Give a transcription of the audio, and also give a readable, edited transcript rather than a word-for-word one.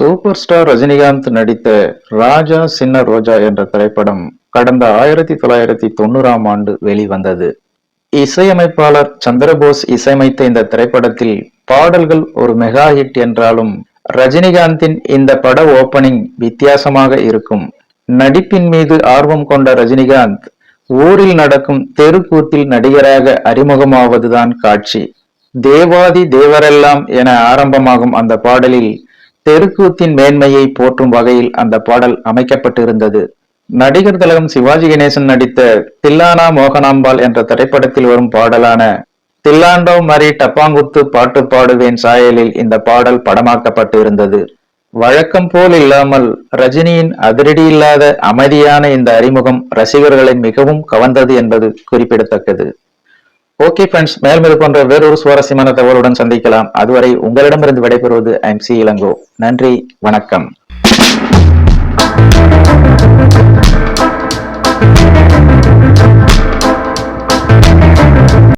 Super star Rajinikanth நடித்த ராஜா சின்ன ரோஜா என்ற திரைப்படம் கடந்த 1990ஆம் ஆண்டு வெளிவந்தது. இசையமைப்பாளர் சந்திரபோஸ் இசையமைத்த இந்த திரைப்படத்தில் பாடல்கள் ஒரு மெகா ஹிட் என்றாலும் ரஜினிகாந்தின் இந்த பட ஓபனிங் வித்தியாசமாக இருக்கும். நடிப்பின் மீது ஆர்வம் கொண்ட ரஜினிகாந்த் ஊரில் நடக்கும் தெருக்கூத்தில் நடிகராக அறிமுகமாவதுதான் காட்சி. தேவாதி தேவரெல்லாம் என ஆரம்பமாகும் அந்த பாடலில் தெருக்கூத்தின் மேன்மையை போற்றும் வகையில் அந்த பாடல் அமைக்கப்பட்டிருந்தது. நடிகர் திலகம் சிவாஜி கணேசன் நடித்த தில்லானா மோகனாம்பாள் என்ற திரைப்படத்தில் வரும் பாடலான தில்லாண்டோ மரி டப்பாங்குத்து பாட்டு பாடுவேன் சாயலில் இந்த பாடல் படமாக்கப்பட்டு இருந்தது. வழக்கம் போல் இல்லாமல் ரஜினியின் அதிரடி இல்லாத அமைதியான இந்த அறிமுகம் ரசிகர்களை மிகவும் கவர்ந்தது என்பது குறிப்பிடத்தக்கது. ஓகே ஃப்ரெண்ட்ஸ், மேலும் இது போன்ற வேறொரு சுவாரஸ்யமான தகவலுடன் சந்திக்கலாம். அதுவரை உங்களிடமிருந்து விடைபெறுவது ஐம் சி இளங்கோ. நன்றி, வணக்கம்.